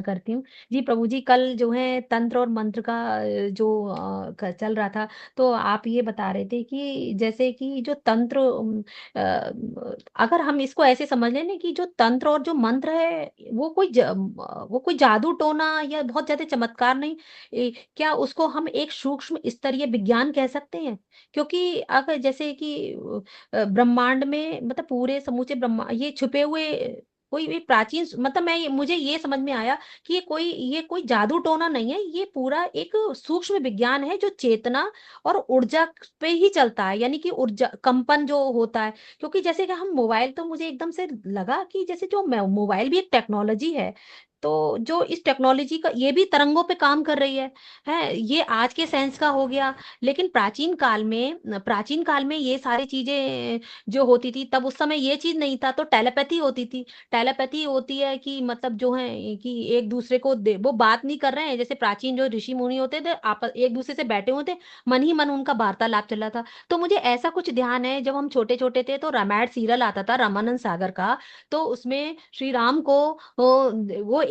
करती हूँ। जी प्रभु जी, कल जो है तंत्र और मंत्र का जो चल रहा था, तो आप ये बता रहे थे कि जैसे कि जो तंत्र अगर हम इसको ऐसे समझ लें ना कि जो तंत्र और जो मंत्र है वो कोई जादू टोना या बहुत ज्यादा चमत्कार नहीं। क्या उसको हम एक सूक्ष्म स्तरीय विज्ञान कह सकते हैं? क्योंकि अगर जैसे कि ब्रह्मांड में मतलब पूरे समूचे ब्रह्मांड ये छुपे हुए कोई भी प्राचीन मतलब मुझे ये समझ में आया कि ये कोई जादू टोना नहीं है, ये पूरा एक सूक्ष्म विज्ञान है जो चेतना और ऊर्जा पे ही चलता है, यानी कि ऊर्जा कंपन जो होता है। क्योंकि जैसे कि हम मोबाइल, तो मुझे एकदम से लगा कि जैसे जो मोबाइल भी एक टेक्नोलॉजी है, तो जो इस टेक्नोलॉजी का ये भी तरंगों पे काम कर रही है ये आज के साइंस का हो गया। लेकिन प्राचीन काल में ये सारी चीजें जो होती थी, तब उस समय ये चीज नहीं था, तो टेलीपैथी होती थी। टेलीपैथी होती है कि मतलब जो है कि एक दूसरे को वो बात नहीं कर रहे हैं, जैसे प्राचीन जो ऋषि मुनि होते थे आप एक दूसरे से बैठे होते, मन ही मन उनका वार्तालाप चल रहा था। तो मुझे ऐसा कुछ ध्यान है, जब हम छोटे छोटे थे तो रामायण सीरियल आता था रामानंद सागर का, तो उसमें श्री राम को वो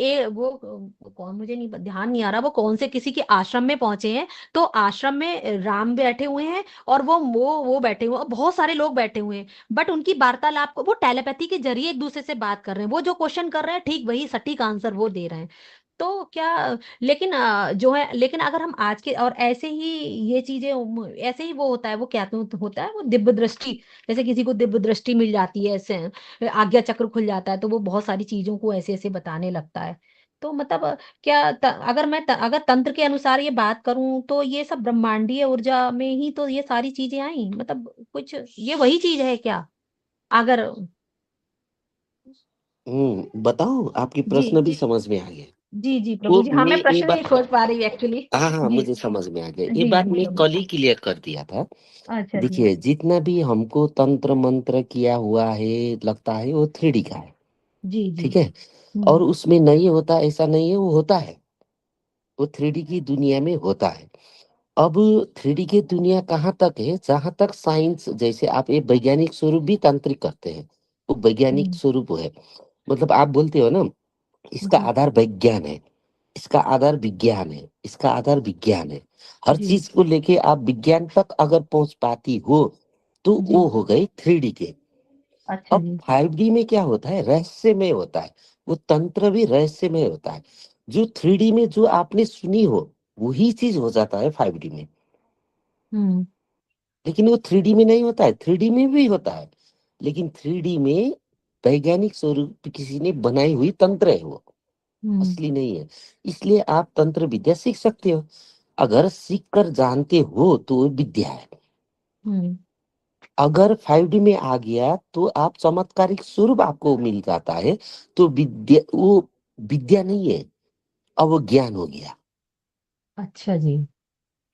कौन, मुझे नहीं ध्यान नहीं आ रहा, वो कौन से किसी के आश्रम में पहुंचे हैं, तो आश्रम में राम बैठे हुए हैं और वो बैठे हुए हैं, बहुत सारे लोग बैठे हुए हैं, बट उनकी वार्तालाप को वो टेलीपैथी के जरिए एक दूसरे से बात कर रहे हैं, वो जो क्वेश्चन कर रहे हैं ठीक वही सटीक आंसर वो दे रहे हैं। तो क्या, लेकिन जो है, लेकिन अगर हम आज के और ऐसे ही ये चीजें ऐसे ही वो होता है, वो क्या तो होता है वो दिव्य दृष्टि, जैसे किसी को दिव्य दृष्टि मिल जाती है, ऐसे आज्ञा चक्र खुल जाता है, तो वो बहुत सारी चीजों को ऐसे ऐसे बताने लगता है। तो मतलब अगर तंत्र के अनुसार ये बात करूं, तो ये सब ब्रह्मांडीय ऊर्जा में ही तो ये सारी चीजें आई, मतलब कुछ ये वही चीज है क्या? अगर बताओ, आपकी जी प्रश्न भी समझ में आ गया। जी जी प्रभु वो जी, हाँ मैं मैं ये प्रश्न नहीं बात, खोज पा रही एक्चुअली। हाँ हाँ, जी मुझे समझ में आ गया, ये जी बात जी मैं प्रभु। कल ही क्लियर कर दिया था। अच्छा जी। देखिए, जितना भी हमको तंत्र मंत्र किया हुआ है लगता है वो 3D का है। जी जी। ठीक है। हम्म और उसमें नहीं होता ऐसा नहीं है, वो होता है। वो 3D की दुनिया में होता है। अब 3D की दुनिया कहाँ तक है, जहां तक साइंस, जैसे आप ये वैज्ञानिक स्वरूप भी तांत्रिक करते हैं, वो वैज्ञानिक हम्म, स्वरूप है। मतलब आप बोलते हो ना, इसका जी आधार विज्ञान है, इसका आधार विज्ञान है, इसका आधार विज्ञान है। हर जी चीज को लेके आप विज्ञान तक अगर पहुंच पाती हो, तो जी। वो हो गए 3D के। अच्छा अब जी। 5D में क्या होता है, रहस्यमय होता है। वो तंत्र भी रहस्यमय होता है। जो 3D में जो आपने सुनी हो, वही चीज हो जाता है 5D में। हम्म लेकिन वो 3D में नहीं होता है, 3D में भी होता है, लेकिन 3D में वैज्ञानिक स्वरूप किसी ने बनाई हुई तंत्र है वो, हम्म असली नहीं है। इसलिए आप तंत्र विद्या सीख सकते हो। अगर सीख कर जानते हो तो वो विद्या है। हम्म अगर 5D में आ गया तो आप चमत्कारिक स्वरूप आपको मिल जाता है, तो विद्या वो विद्या नहीं है, अब वो ज्ञान हो गया। अच्छा जी,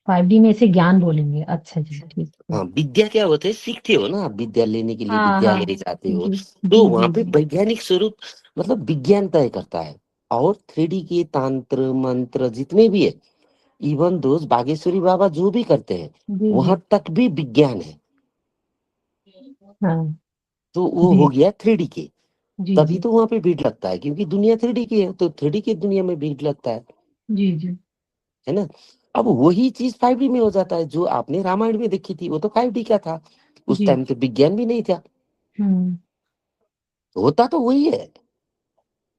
5D में इसे ज्ञान बोलेंगे, अच्छा जी ठीक है। हाँ, विद्या क्या होते है, सीखते हो ना, आप विद्या लेने के लिए हाँ हाँ। विद्यालय जाते हो, जी तो जी वहां जी पे जी। वैज्ञानिक स्वरूप, मतलब विज्ञान तय करता है। और 3D के तंत्र मंत्र जितने भी है, इवन दोस्त बागेश्वरी बाबा जो भी करते हैं, जी वहां जी। तक भी विज्ञान है। हाँ। तो वो जी हो गया 3D के। जी तभी जी तो वहां पे भीड़ लगता है, क्योंकि दुनिया 3D की है, तो 3D की दुनिया में भीड़ लगता जी जी। है ना। अब वही चीज 5D में हो जाता है। जो आपने रामायण में देखी थी वो तो 5D का था, उस जी। टाइम तो विज्ञान भी नहीं था। हम्म। होता तो वही है,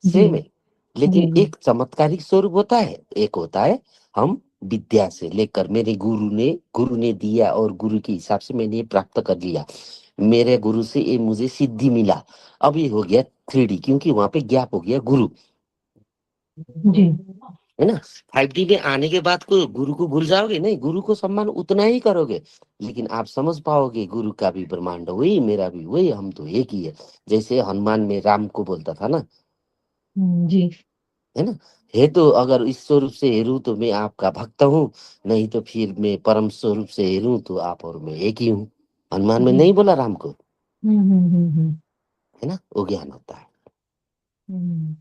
जी सेम है। जी लेकिन जी। एक चमत्कारिक स्वरूप होता है, एक होता है हम विद्या से लेकर, मेरे गुरु ने दिया और गुरु के हिसाब से मैंने ये प्राप्त कर लिया, मेरे गुरु से ये मुझे सिद्धि मिला। अब ये हो गया 3D, क्योंकि वहां पे गैप हो गया गुरु, जी है ना। 5D में आने के बाद को गुरु को भूल जाओगे नहीं, गुरु को सम्मान उतना ही करोगे, लेकिन आप समझ पाओगे गुरु का भी ब्रह्मांड वही, मेरा भी वही, हम तो एक ही है। जैसे हनुमान में राम को बोलता था ना, जी है ना। हे तो अगर इस स्वरूप से हेरूं तो मैं आपका भक्त हूँ, नहीं तो फिर मैं परम स्वरूप से हेरूं तो आप और मैं एक ही हूँ। हनुमान में जी। नहीं बोला राम को, हम्म। है ना, वो ज्ञान होता है। हम्म।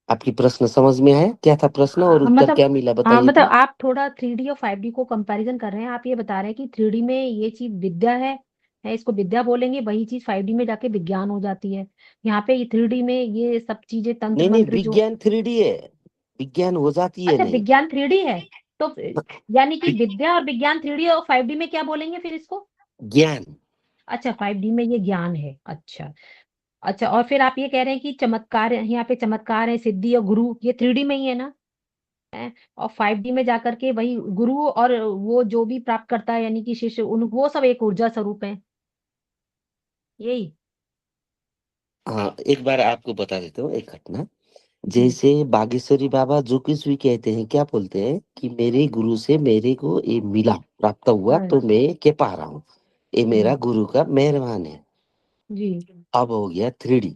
आपकी प्रश्न समझ में आया, क्या था प्रश्न और उत्तर मतलब क्या मिला, हाँ, बताइए मतलब तो। आप थोड़ा 3D और 5D को कंपैरिजन कर रहे हैं, आप ये बता रहे हैं कि 3D में ये चीज विद्या है इसको विद्या बोलेंगे, वही चीज 5D में जाके विज्ञान हो जाती है। यहाँ पे ये 3D में ये सब चीजें तंत्र नहीं नहीं, मंत्र जो। विज्ञान 3D है। विज्ञान हो जाती है अच्छा, नहीं। विज्ञान 3D है तो यानी कि विद्या और विज्ञान 3D, और 5D में क्या बोलेंगे फिर इसको? ज्ञान। अच्छा, 5D में ये ज्ञान है। अच्छा। अच्छा, और फिर आप ये कह रहे हैं कि चमत्कार यहाँ पे चमत्कार है, सिद्धि और गुरु, ये 3D में ही है ना? है। और 5D में जाकर के वही गुरु और वो जो भी प्राप्त करता है यानी कि शिष्य, उन वो सब एक ऊर्जा स्वरूप है, यही। हाँ, एक बार आपको बता देता हूँ एक घटना। जी। जैसे बागेश्वरी बाबा जो कुछ भी कहते हैं, क्या बोलते हैं कि मेरे गुरु से मेरे को ये मिला, प्राप्त हुआ, हाँ। तो मैं के पा रहा हूँ, ये मेरा हम्म। गुरु का मेहरबान है। जी। अब हो गया 3D।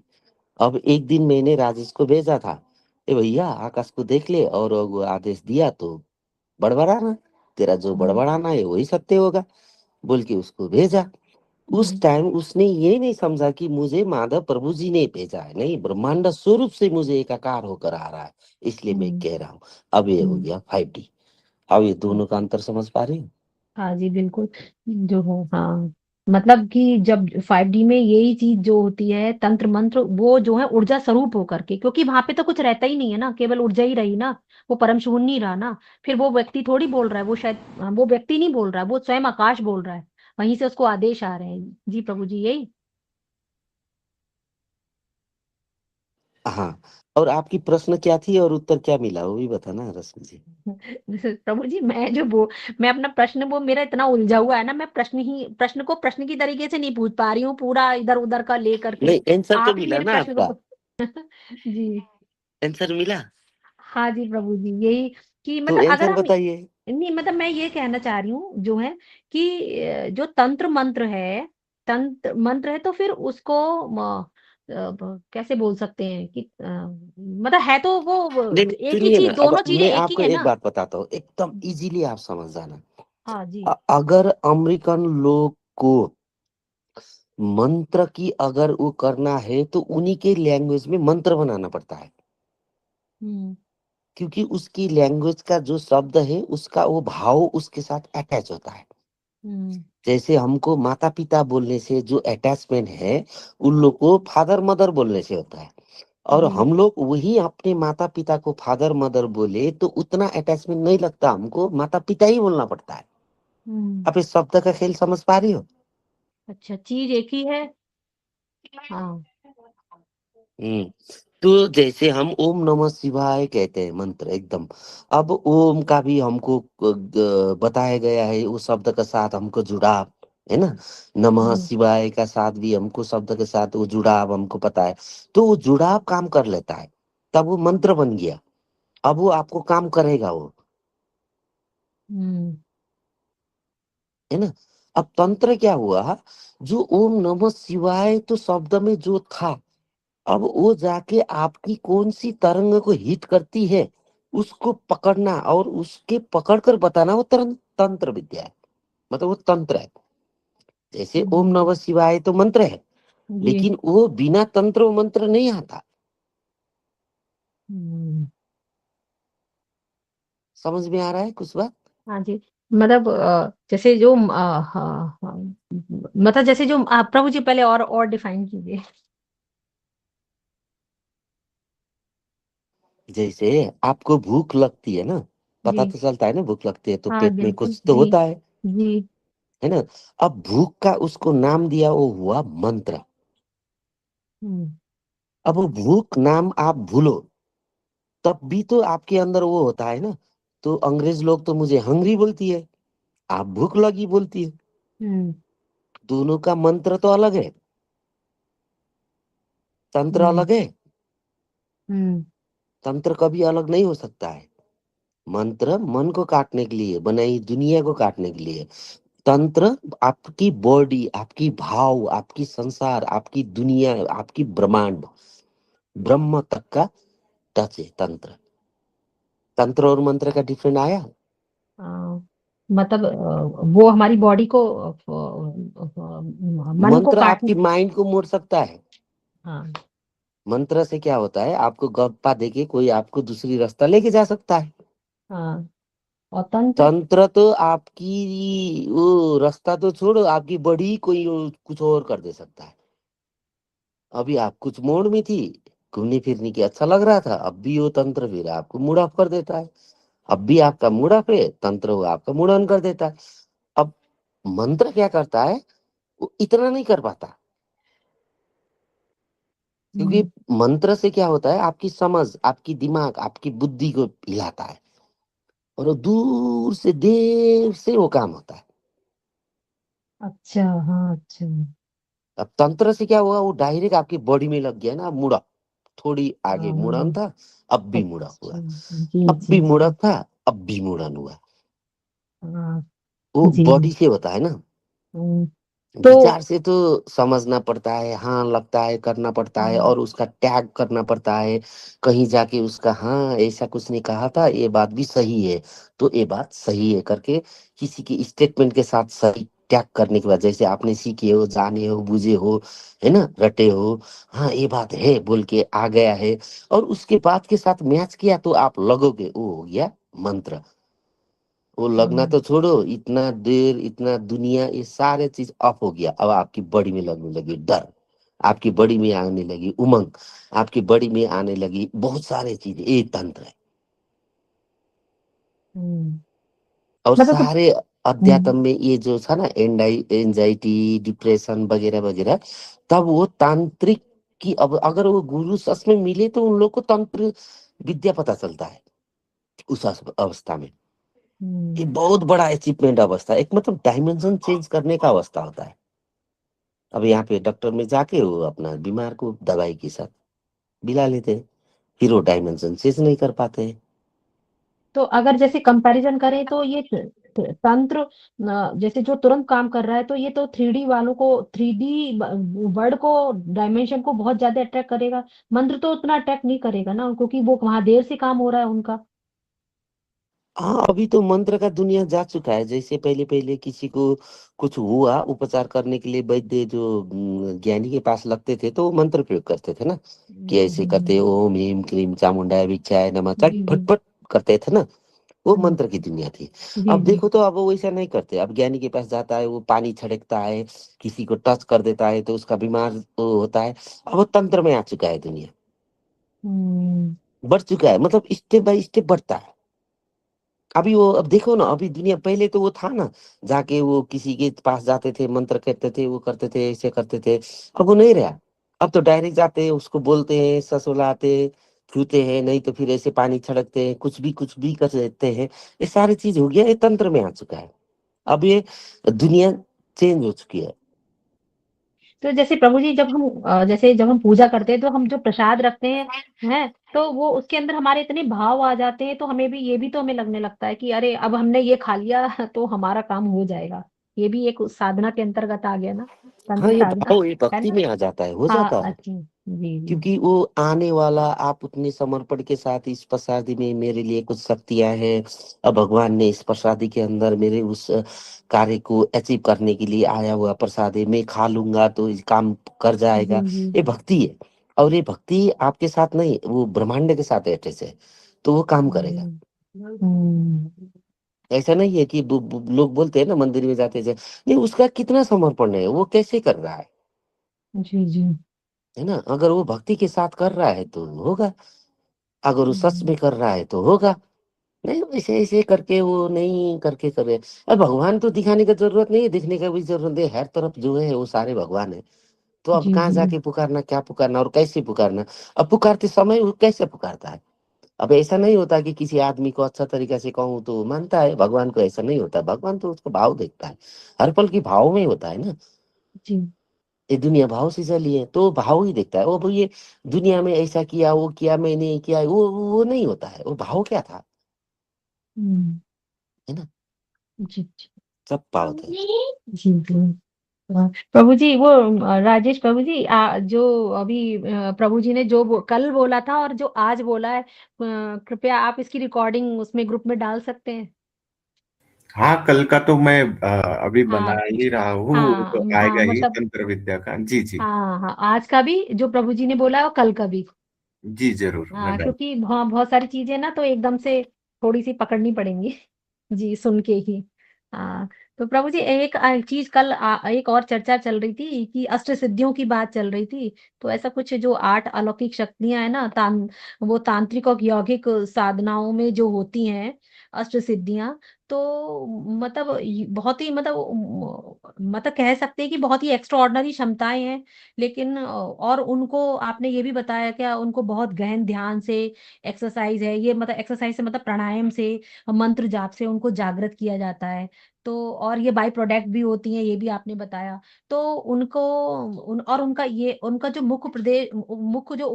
अब एक दिन मैंने राजेश को भेजा था, ए भैया आकाश को देख ले, और वो आदेश दिया तो बड़बड़ाना, तेरा जो हम्म। बड़बड़ाना है वही सत्य होगा, बोल के उसको भेजा। उस हम्म। टाइम उसने ये नहीं समझा कि मुझे माधव प्रभु जी ने भेजा है, नहीं, ब्रह्मांड स्वरूप से मुझे एकाकार होकर आ रहा है, इसलिए मैं हम्म। कह रहा हूँ। अब ये हो हम्म। गया 5D। अब ये हाँ। दोनों का अंतर समझ पा रही हो? हाँ जी, बिल्कुल। जो हो, हाँ। मतलब कि जब 5D में यही चीज जो होती है, तंत्र मंत्र, वो जो है ऊर्जा स्वरूप होकर के, क्योंकि वहां पे तो कुछ रहता ही नहीं है ना, केवल ऊर्जा ही रही ना। वो परम शून्य नहीं रहा ना। फिर वो व्यक्ति थोड़ी बोल रहा है, वो शायद, वो व्यक्ति नहीं बोल रहा है, वो स्वयं आकाश बोल रहा है। वहीं से उसको आदेश आ रहे हैं, जी प्रभु जी, यही। हाँ। और आपकी प्रश्न क्या थी और उत्तर क्या मिला, वो भी बताना रश्मि जी। प्रभु जी, मैं अपना प्रश्न, वो मेरा इतना उलझा हुआ है ना, मैं प्रश्न को प्रश्न की तरीके से नहीं पूछ पा रही हूँ, पूरा इधर उधर का ले करके। नहीं, आंसर तो आप ही मिला मेरे ना प्रश्न आपका? को जी। आंसर मिला? हाँ जी प्रभु जी, यही। कि तो मतलब अगर आंसर हम, बताइए। नहीं मतलब मैं ये कहना चाह रही हूँ जो है कि जो तंत्र मंत्र है, तंत्र मंत्र है, तो फिर उसको कैसे बोल सकते हैं कि मतलब है तो वो नहीं, एक ही सुनिए ना, चीज, अब दोनों चीजें मैं एक ही आपको है एक ना? बात बताता हूँ, एकदम इजीली आप समझ जाना। हाँ जी। अगर अमेरिकन लोग को मंत्र की अगर वो करना है तो उन्हीं के लैंग्वेज में मंत्र बनाना पड़ता है, हम्म। क्योंकि उसकी लैंग्वेज का जो शब्द है उसका वो भाव उसके साथ अटैच होता है। हम्म। जैसे हमको माता पिता बोलने से जो अटैचमेंट है, उन लोग को फादर मदर बोलने से होता है। और जी। हम लोग वही अपने माता पिता को फादर मदर बोले तो उतना अटैचमेंट नहीं लगता, हमको माता पिता ही बोलना पड़ता है। हम्म। आप इस शब्द का खेल समझ पा रही हो? अच्छा, चीज एक ही है। हाँ। हम्म। तो जैसे हम ओम नमः शिवाय कहते हैं मंत्र एकदम, अब ओम का भी हमको बताया गया है, वो शब्द के साथ हमको जुड़ाव है ना। नमः जी। शिवाय का साथ भी हमको शब्द के साथ वो जुड़ाव हमको पता है, तो वो जुड़ाव काम कर लेता है, तब वो मंत्र बन गया। अब वो आपको काम करेगा वो, हम्म। है ना। अब तंत्र क्या हुआ, जो ओम नमः शिवाय तो शब्द में जो था, अब वो जाके आपकी कौन सी तरंग को हिट करती है, उसको पकड़ना और उसके पकड़ कर बताना, वो तंत्र विद्या है, मतलब वो तंत्र है। जैसे ओम हम्म। नमः शिवाय तो मंत्र है, जी। लेकिन वो बिना तंत्र वो मंत्र नहीं आता। हम्म। समझ में आ रहा है कुछ बात? हाँ जी। मतलब जैसे जो हाँ, हाँ, मतलब जैसे जो प्रभु जी पहले और डिफाइन कीजिए। जैसे आपको भूख लगती है ना, जी। पता तो चलता है ना, भूख लगती है तो हाँ पेट में बिल्कुल कुछ तो जी। होता जी। है ना। अब भूख का उसको नाम दिया, वो हुआ मंत्र। हम्म। अब वो भूख नाम आप भूलो, तब भी तो आपके अंदर वो होता है ना। तो अंग्रेज लोग तो मुझे हंग्री बोलती है, आप भूख लगी बोलती है, हम्म। दोनों का मंत्र तो अलग है, तंत्र हम्म। अलग है। हम्म। तंत्र कभी अलग नहीं हो सकता है। मंत्र मन को काटने के लिए बनाई, दुनिया को काटने के लिए। तंत्र आपकी बॉडी, आपकी भाव, आपकी संसार, आपकी दुनिया, आपकी ब्रह्मांड, ब्रह्म तक का टच है तंत्र। तंत्र और मंत्र का डिफरेंट आया। अ, मतलब वो हमारी बॉडी को मन को मंत्र काटने। आपकी माइंड को मोड़ सकता है। हाँ। मंत्र से क्या होता है, आपको गप्पा देके कोई आपको दूसरी रास्ता लेके जा सकता है। हाँ। और तंत्र। तंत्र तो आपकी वो रास्ता तो छोड़ो, आपकी बॉडी कोई कुछ और कर दे सकता है। अभी आप कुछ मोड़ में थी, घूमने फिरने की अच्छा लग रहा था, अब भी वो तंत्र फिर आपको मूड ऑफ कर देता है। अब भी आपका मूड ऑफ है, तंत्र वो आपका मूड ऑन कर देता है। अब मंत्र क्या करता है, वो इतना नहीं कर पाता, क्योंकि हम्म। मंत्र से क्या होता है, आपकी समझ, आपकी दिमाग, आपकी बुद्धि को हिलाता है, और वो दूर से देर से वो काम होता है। अच्छा, हाँ, अच्छा। अब तंत्र से क्या हुआ, वो डायरेक्ट आपकी बॉडी में लग गया ना, मुड़ा, थोड़ी आगे मुड़न हाँ। था, अब भी मुड़ा अच्छा, हुआ, जी अब भी जी। मुड़ा था, अब भी मुड़न हुआ। हाँ वो जी। बॉडी से होता है ना। हम्म, विचार तो से तो समझना पड़ता है, हाँ लगता है, करना पड़ता है, हम्म, और उसका त्याग करना पड़ता है। कहीं जाके उसका, हाँ ऐसा कुछ नहीं कहा था, ये बात भी सही है, तो ये बात सही है करके किसी की स्टेटमेंट के साथ सही त्याग करने के बाद, जैसे आपने सीखे हो, जाने हो, बुझे हो, है ना, रटे हो, हाँ ये बात है बोल के आ गया है, और उसके बाद के साथ मैच किया तो आप लगोगे, वो हो गया मंत्र। वो लगना हम्म, तो छोड़ो, इतना देर, इतना दुनिया, ये सारे चीज ऑफ हो गया, अब आपकी बॉडी में लगने लगी डर, आपकी बॉडी में आने लगी उमंग, आपकी बॉडी में आने लगी बहुत सारे चीज, ये तंत्र है। हम्म, और मतलब तो सारे हम्म, अध्यात्म में ये जो था ना, एंजाइटी, डिप्रेशन वगैरह वगैरह, तब वो तांत्रिक की, अब अगर वो गुरु सच में मिले तो उन लोग को तंत्र विद्या पता चलता है उस अवस्था में। ये हम्म, बहुत बड़ा अचीवमेंट अवस्था, एक मतलब डायमेंशन चेंज करने का अवस्था होता है। अब यहाँ पे डॉक्टर में जाके वो अपना बीमार को दवाई के साथ मिला लेते हैं, फिर वो डायमेंशन चेंज नहीं कर पाते हैं। तो अगर जैसे कंपैरिजन करें तो ये तंत्र जैसे जो तुरंत काम कर रहा है, तो ये तो 3D वालों को, 3D वर्ड को, डायमेंशन को बहुत ज्यादा अट्रैक्ट करेगा। मंत्र तो उतना अट्रैक्ट नहीं करेगा ना, क्योंकि वो वहां देर से काम हो रहा है उनका। हाँ, अभी तो मंत्र का दुनिया जा चुका है। जैसे पहले पहले किसी को कुछ हुआ, उपचार करने के लिए वैद्य जो ज्ञानी के पास लगते थे, तो वो मंत्र प्रयोग करते थे ना, कि ऐसे जी करते, ओम ह्रीम क्लीम चामुंडाय विच्चाय नमः, चट जी जी। फटफट करते थे ना। वो हम्म, मंत्र की दुनिया थी। जी अब जी। देखो तो अब वो वैसा नहीं करते, अब ज्ञानी के पास जाता है, वो पानी छिड़कता है, किसी को टच कर देता है तो उसका बीमार वो होता है। अब वो तंत्र में आ चुका है दुनिया, हम्म, बढ़ चुका है, मतलब स्टेप बाय स्टेप बढ़ता है। अभी वो, अब देखो ना, अभी दुनिया, पहले तो वो था ना, जाके वो किसी के पास जाते थे, मंत्र कहते थे, वो करते थे, ऐसे करते थे। अब वो नहीं रहा। अब तो डायरेक्ट जाते हैं, उसको बोलते हैं, ससुलाते, छूते हैं, नहीं तो फिर ऐसे पानी छिड़कते हैं, कुछ भी कर देते हैं। ये सारी चीज हो गया, ये तंत्र में आ चुका है। अब ये दुनिया चेंज हो चुकी है। तो जैसे प्रभु जी, जब हम जैसे जब हम पूजा करते हैं तो हम जो प्रसाद रखते हैं तो वो उसके अंदर हमारे इतने भाव आ जाते हैं, तो हमें भी ये भी तो हमें लगने लगता है कि अरे अब हमने ये खा लिया तो हमारा काम हो जाएगा। ये भी एक साधना के अंतर्गत आ गया ना, हाँ, तंत्र ये साधना, भाव ये है भक्ति ना। में आ जाता है, हो हाँ, जाता है। अच्छा, जी जी। क्योंकि वो आने वाला, आप उतने समर्पण के साथ, इस प्रसादी में मेरे लिए कुछ शक्तियां हैं, अब भगवान ने इस प्रसादी के अंदर मेरे उस कार्य को अचीव करने के लिए आया हुआ प्रसाद है, मैं खा लूंगा तो ये काम कर जी जाएगा। जी। ये भक्ति है। और ये भक्ति आपके साथ नहीं, वो ब्रह्मांड के साथ अटैच है, तो वो काम करेगा। हम्म, हम्म, ऐसा नहीं है कि लोग बोलते हैं ना मंदिर में जाते हैं, नहीं, उसका कितना समर्पण है, वो कैसे कर रहा जी जी। है ना। अगर वो भक्ति के साथ कर रहा है तो होगा, अगर वो सच हम्म, में कर रहा है तो होगा। नहीं, ऐसे ऐसे करके वो नहीं करके करे। अब भगवान तो दिखाने का जरूरत नहीं है, दिखने का भी जरूरत नहीं है, हर तरफ जो है वो सारे भगवान है। तो अब जी कहाँ जी। जाके पुकारना, क्या पुकारना और कैसे पुकारना। अब पुकारते समय वो कैसे पुकारता है। अब ऐसा नहीं होता कि किसी आदमी को अच्छा तरीका से कहूँ तो मानता है, भगवान को ऐसा नहीं होता, भगवान तो उसका भाव देखता है, हर पल की भाव में होता है ना। जी। ये दुनिया भाव से चली है, तो भाव ही देखता है वो, भाई ये दुनिया में ऐसा किया, वो किया, मैंने ये किया, वो नहीं होता है, वो भाव क्या था, हम्म, है ना। जी जी। सब पावत है। जी जी। हाँ, प्रभु जी वो राजेश प्रभु जी, जो अभी प्रभु जी ने जो कल बोला था और जो आज बोला है, कृपया आप इसकी रिकॉर्डिंग उसमें ग्रुप में डाल सकते हैं। हाँ, कल का तो मैं अभी बना हाँ ही रहा हूँ, वो हाँ। तो हाँ आएगा ही मतलब, तंत्र विद्या का। जी जी। हाँ हाँ, आज का भी जो प्रभु जी ने बोला है और कल का भी। जी जरूर, मैं हाँ, डाल। क्योंकि बहुत सारी चीजें ना तो एकदम से थोड़ी सी पकड़नी पड़ेंगी जी, सुन के ही। हाँ, तो प्रभु जी एक चीज कल एक और चर्चा चल रही थी कि अष्ट सिद्धियों की बात चल रही थी। तो ऐसा कुछ जो 8 अलौकिक शक्तियां है ना, वो तांत्रिक और यौगिक साधनाओं में जो होती हैं अष्ट सिद्धियां, तो मतलब बहुत ही मतलब कह सकते हैं कि बहुत ही एक्स्ट्रा ऑर्डिनरी क्षमताएं हैं। लेकिन और उनको आपने ये भी बताया क्या, उनको बहुत गहन ध्यान से एक्सरसाइज है ये, मतलब एक्सरसाइज से मतलब प्राणायाम से, मंत्र जाप से उनको जागृत किया जाता है। तो और ये बाई प्रोडक्ट भी होती हैं, ये भी आपने बताया। तो उनको और उनका जो मुख्य जो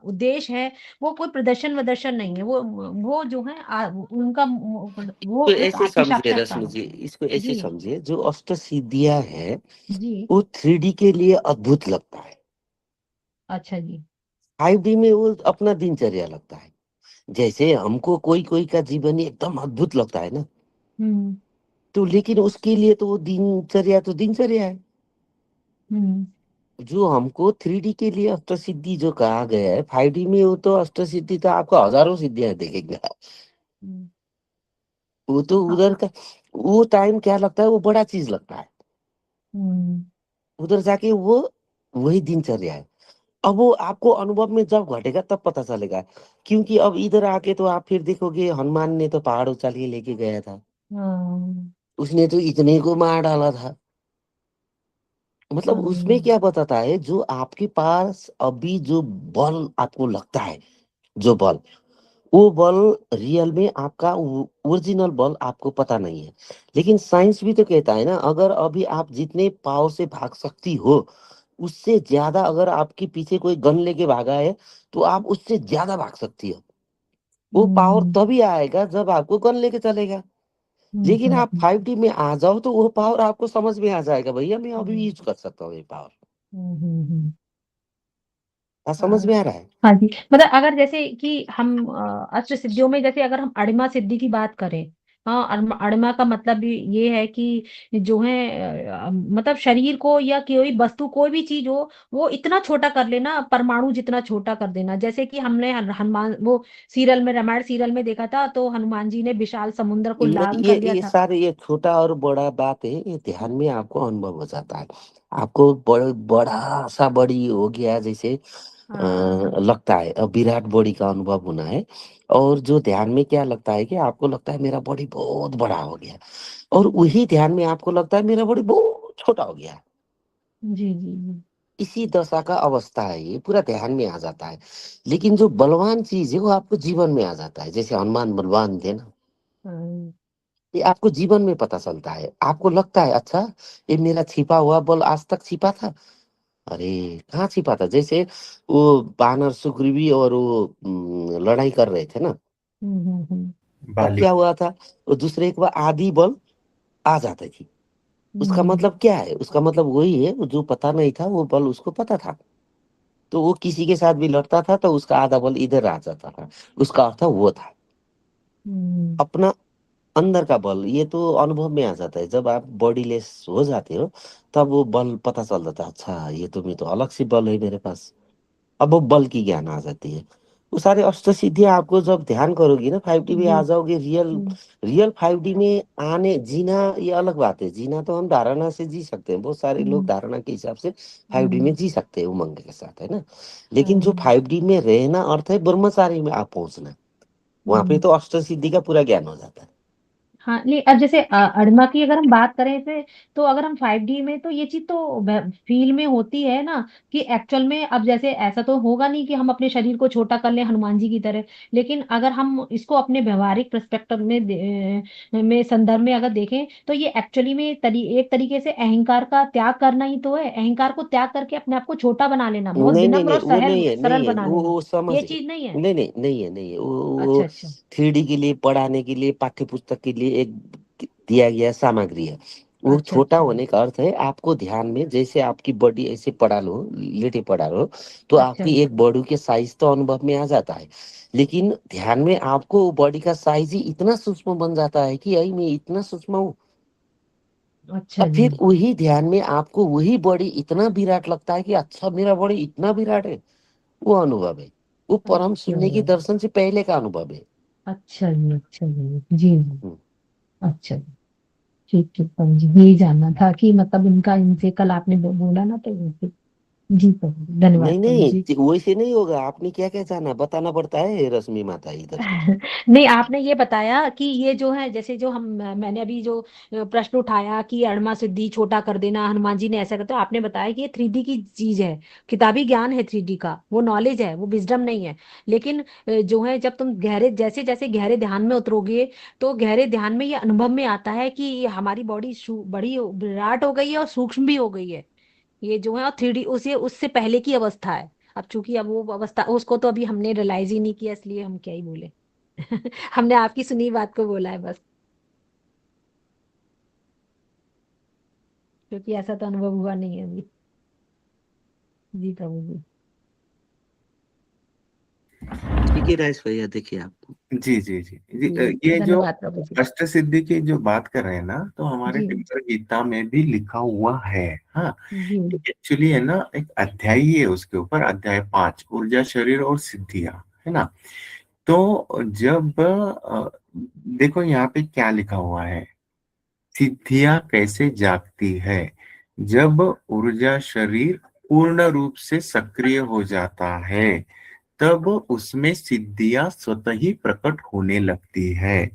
उद्देश्य है, वो कोई प्रदर्शन वदर्शन नहीं है। वो जो है उनका वो तो एक ऐसे आत्म समझे रश्मि साक्षात्कार जी, होता है। इसको ऐसे जी। समझे, जो अष्ट सिद्धियां हैं जी। वो 3D के लिए अद्भुत लगता है, अच्छा जी। 5D में वो अपना दिनचर्या लगता है। जैसे हमको कोई कोई का जीवन ही एकदम अद्भुत लगता है ना, हम्म। तो लेकिन उसके लिए तो वो दिनचर्या तो दिनचर्या है। हम्म। जो हमको 3D के लिए अष्ट सिद्धि जो कहा गया है, 5D में वो तो अष्ट सिद्धि तो आपको हजारों सिद्धियां देखेगा। हम्म। वो तो हाँ। उधर का, वो टाइम क्या लगता है, वो बड़ा चीज लगता है। हम्म। उधर जाके वो वही दिनचर्या है। अब वो आपको अनुभव में जब घटेगा तब पता चलेगा। क्योंकि अब इधर आके तो आप फिर देखोगे, हनुमान ने तो पहाड़ उछाल के लेके गया था, हाँ। उसने तो इतने को मार डाला था। मतलब उसमें हम्म। क्या बताता है, जो आपके पास अभी जो बल आपको लगता है, जो बल, वो बल रियल में आपका ओरिजिनल बल आपको पता नहीं है। लेकिन साइंस भी तो कहता है ना, अगर अभी आप जितने पावर से भाग सकती हो, उससे ज्यादा अगर आपके पीछे कोई गन लेके भागा है, तो आप उससे ज्यादा भाग सकती हो। वो पावर हम्म। तभी आएगा जब आपको गन लेके चलेगा। हम्म। लेकिन आप 5D में आ जाओ तो वो पावर आपको समझ में आ जाएगा, भैया मैं अभी हम्म। यूज कर सकता हूँ ये पावर। हम्म। हाँ, समझ हाँ। में आ रहा है। हाँ जी, मतलब अगर जैसे कि हम अष्ट सिद्धियों में जैसे अगर हम अड़िमा सिद्धि की बात करें। हाँ, अड़िमा का मतलब भी ये है कि जो है मतलब शरीर को या कोई वस्तु कोई भी चीज हो, वो इतना छोटा कर लेना, परमाणु जितना छोटा कर देना। जैसे कि हमने हनुमान वो सीरियल में, रामायण सीरियल में देखा था, तो हनुमान जी ने विशाल समुद्र को नहीं, लाल ये कर दिया ये था। सारे ये छोटा और बड़ा बात है, ये ध्यान में आपको अनुभव हो जाता है। आपको बड़ा सा बड़ी हो गया जैसे हाँ। लगता है, अब विराट बॉडी का अनुभव होना है। और जो ध्यान में क्या लगता है कि आपको लगता है मेरा बॉडी बहुत बड़ा हो गया, और हम्म। वही ध्यान में आपको लगता है मेरा बॉडी बहुत छोटा हो गया। जी जी जी। इसी दशा का अवस्था है, ये पूरा ध्यान में आ जाता है। लेकिन जो बलवान चीज है वो आपको जीवन में आ जाता है, जैसे हनुमान बलवान थे ना, हाँ। ये आपको जीवन में पता चलता है। आपको लगता है अच्छा, ये मेरा छिपा हुआ बल आज तक छिपा था। अरे कहाँ छिपा था, जैसे वो बानर सुग्रीवी और वो लड़ाई कर रहे थे ना, तब बाली। क्या हुआ था, वो दूसरे के बाद आदि बल आ जाते थी। उसका हम्म। मतलब क्या है, उसका मतलब वही है, वो जो पता नहीं था वो बल उसको पता था। तो वो किसी के साथ भी लड़ता था तो उसका आधा बल इधर आ जाता था, उसका अर्थ वो था। हम्म। अपना अंदर का बल ये तो अनुभव में आ जाता है, जब आप बॉडी लेस हो जाते हो तब वो बल पता चल जाता है, अच्छा ये तो मैं तो अलग सी बल है मेरे पास। अब वो बल की ज्ञान आ जाती है। वो सारे अष्ट सिद्धियां आपको जब ध्यान करोगी ना, 5D में जी। आ जाओगे, रियल हम्म। रियल 5D में आने जीना, ये अलग बात है। जीना तो हम धारणा से जी सकते हैं, बहुत सारे लोग हम्म। धारणा के हिसाब से 5D में हम्म। जी सकते हैं उमंग के साथ, है ना। लेकिन जो हम्म। 5D में रहना अर्थ है ब्रह्मचारी में आप पहुंचना, वहां पे हम्म। तो अष्ट सिद्धि का पूरा ज्ञान हो जाता है। हाँ नहीं, अब जैसे अड़मा की अगर हम बात करें थे, तो अगर हम 5D में, तो ये चीज तो फील में होती है ना कि एक्चुअल में, अब जैसे ऐसा तो होगा नहीं कि हम अपने शरीर को छोटा कर लें हनुमान जी की तरह। लेकिन अगर हम इसको अपने व्यवहारिक पर्सपेक्टिव में में संदर्भ में अगर देखें, तो ये एक्चुअली में एक तरीके से अहंकार का त्याग करना ही तो है। अहंकार को त्याग करके अपने आप को छोटा बना लेना, बहुत नहीं नहीं विनम्र नहीं, और वो नहीं है, सरल नहीं है, बना लेना। वो समझ ये है। चीज नहीं है। नहीं नहीं नहीं है, नहीं है, अच्छा वो अच्छा। 3D के लिए पढ़ाने के लिए पाठ्य पुस्तक के लिए एक दिया गया सामग्री है। वो अच्छा छोटा अच्छा। होने का अर्थ है आपको ध्यान में, जैसे आपकी बॉडी ऐसे पड़ा लो, लेटे पड़ा लो, तो अच्छा आपकी एक अच्छा। बॉडी के साइज तो अनुभव में आ जाता है। लेकिन ध्यान में आपको बॉडी का साइज ही इतना सूक्ष्म बन जाता है कि यही मैं इतना सूक्ष्म हूँ। अच्छा अब जी। फिर वही ध्यान में आपको वही बॉडी इतना विराट लगता है कि अच्छा मेरा बॉडी इतना विराट है। वो अनुभव है, वो परम अच्छा। शून्य के दर्शन से पहले का अनुभव है। अच्छा जी। अच्छा जी। जी जी। हम्म। अच्छा जी। ठीक ठीक प्रभु जी, यही जानना था कि मतलब इनका इनसे कल आपने बोला ना तो वैसे। जी प्रभु जी, धन्यवाद नहीं प्रभु नहीं, जी। वैसे नहीं होगा। आपने क्या क्या जाना बताना पड़ता है रश्मि माता इधर। नहीं, आपने ये बताया कि ये जो है, जैसे जो हम मैंने अभी जो प्रश्न उठाया कि अणमा सिद्धि छोटा कर देना, हनुमान जी ने ऐसा करते, तो आपने बताया कि ये 3D की चीज है, किताबी ज्ञान है 3D का, वो नॉलेज है, वो विजडम नहीं है। लेकिन जो है, जब तुम गहरे, जैसे जैसे गहरे ध्यान में उतरोगे, तो गहरे ध्यान में ये अनुभव में आता है कि ये हमारी बॉडी बड़ी विराट हो गई है और सूक्ष्म भी हो गई है। ये जो है, और 3D उसे उससे पहले की अवस्था है। अब चूंकि अब वो अवस्था, उसको तो अभी हमने रियलाइज ही नहीं किया, इसलिए हम क्या ही बोले। हमने आपकी सुनी बात को बोला है बस, क्योंकि ऐसा तो अनुभव हुआ नहीं है अभी। जी प्रभु जी। ठीक है राजेश भैया, देखिए आप। जी जी जी जी, जी ये जो धन्यवाद प्रभु जी। अष्ट सिद्धि की जो बात कर रहे हैं ना, तो हमारे जी टिप्पण गीता में भी लिखा हुआ है। हाँ, जी। एक्चुअली है ना, एक अध्याय ही है उसके ऊपर, अध्याय 5, ऊर्जा शरीर और सिद्धियां, है ना। तो जब देखो यहाँ पे क्या लिखा हुआ है, सिद्धियां कैसे जागती है। जब ऊर्जा शरीर पूर्ण रूप से सक्रिय हो जाता है, तब उसमें सिद्धियां स्वतः ही प्रकट होने लगती है।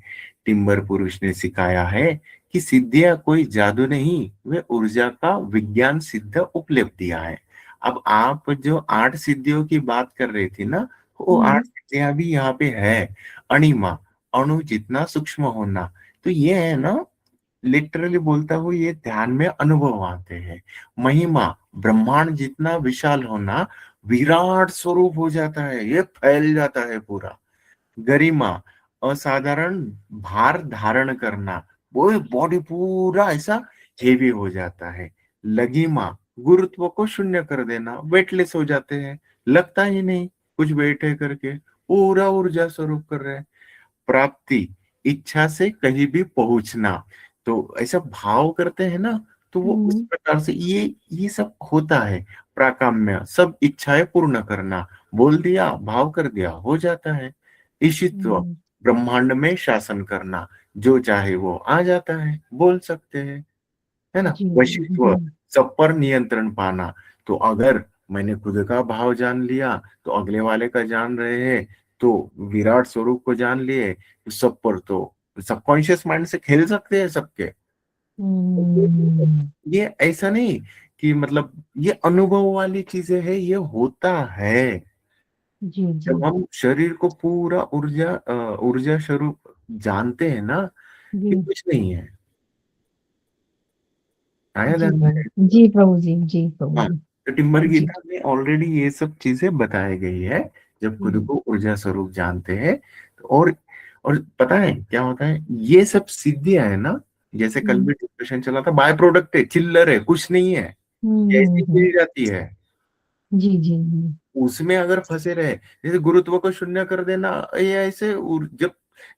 टिम्बर पुरुष ने सिखाया है कि सिद्धियां कोई जादू नहीं, वे ऊर्जा का विज्ञान सिद्ध उपलब्धियां है। अब आप जो 8 सिद्धियों की बात कर रही थी ना, वो 8 हम्म सिद्धियां भी यहाँ पे है। अणिमा, अणु जितना सूक्ष्म होना, तो ये है ना, लिटरली बोलता हूँ, ये ध्यान में अनुभव आते हैं। महिमा, ब्रह्मांड जितना विशाल होना, विराट स्वरूप हो जाता है, ये फैल जाता है पूरा। गरिमा, असाधारण भार धारण करना, वो बॉडी पूरा ऐसा हेवी हो जाता है। लघिमा, गुरुत्व को शून्य कर देना, वेटलेस हो जाते हैं, लगता ही नहीं कुछ वेट है करके, पूरा ऊर्जा स्वरूप कर रहे हैं। प्राप्ति, इच्छा से कहीं भी पहुंचना, तो ऐसा भाव करते हैं ना, तो वो उस हम्म प्रकार से ये सब होता है। प्राकाम्य, सब इच्छाएं पूर्ण करना, बोल दिया, भाव कर दिया, हो जाता है। ईशित्व, हम्म, ब्रह्मांड में शासन करना, जो चाहे वो आ जाता है, बोल सकते हैं, है ना। जी जी वशित्व, जी। सब पर नियंत्रण पाना, तो अगर मैंने खुद का भाव जान लिया, तो अगले वाले का जान रहे हैं, तो विराट स्वरूप को जान लिए, तो सब पर तो सबकॉन्शियस माइंड से खेल सकते हैं सबके। हम्म, ये ऐसा नहीं कि मतलब, ये अनुभव वाली चीजें है, ये होता है। जी जी जब हम शरीर को पूरा ऊर्जा स्वरूप जानते हैं ना, जी कि कुछ नहीं है, आया जी ध्यान में। जी प्रभु जी, जी प्रभु हाँ, जी। तो टिम्बर जी गीता में ऑलरेडी ये सब चीजें बताई गई है। जब खुद जी। को ऊर्जा स्वरूप जानते हैं, तो और पता है क्या होता है, ये सब सिद्धियां है ना, जैसे कल हम्म भी डिस्कशन चला था, बाय प्रोडक्ट है, चिल्लर है, कुछ नहीं है, ये ऐसी ही हम्म। मिल जाती है। जी जी उसमें अगर फंसे रहे, जैसे गुरुत्व को शून्य कर देना, ये ऐसे जब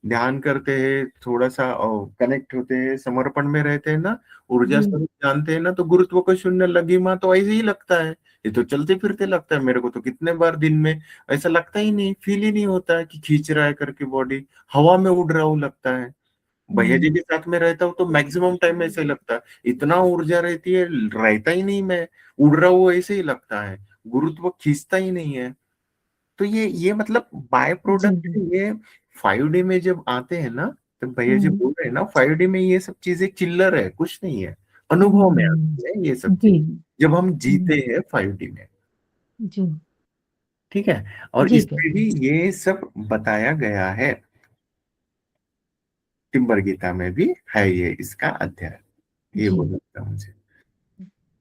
ध्यान करते हैं, थोड़ा सा कनेक्ट होते हैं, समर्पण में रहते हैं ना, ऊर्जा जी। स्वरूप जानते हैं ना, तो गुरुत्व को शून्य लगी माँ, तो ऐसे ही लगता है। ये तो चलते फिरते लगता है मेरे को, तो कितने बार दिन में ऐसा लगता ही नहीं, फील ही नहीं होता है कि खींच रहा है करके बॉडी, हवा में उड़ रहा हूँ लगता है। भैया जी हम्म के साथ में रहता हूँ तो मैक्सिमम टाइम ऐसे ही लगता है, इतना ऊर्जा रहती है, रहता ही नहीं, मैं उड़ रहा हूँ ऐसे ही लगता है, गुरुत्व खींचता ही नहीं है। तो ये मतलब बाय जी प्रोडक्ट जी। ये 5D में जब आते हैं ना, तो भैया जी हम्म बोल रहे हैं ना, 5D में ये सब चीजें चिल्लर है, कुछ नहीं है, अनुभव में हम्म। आती है ये सब जी चीज, जब हम हम्म, जीते हैं 5D में। जी ठीक है, और जी इसमें प्रभु। भी ये सब बताया गया है, टिम्बर गीता में भी है ये इसका अध्याय, ये जी बोल लगता है मुझे।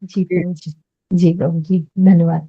जी प्रभु जी। जी प्रभु जी, धन्यवाद।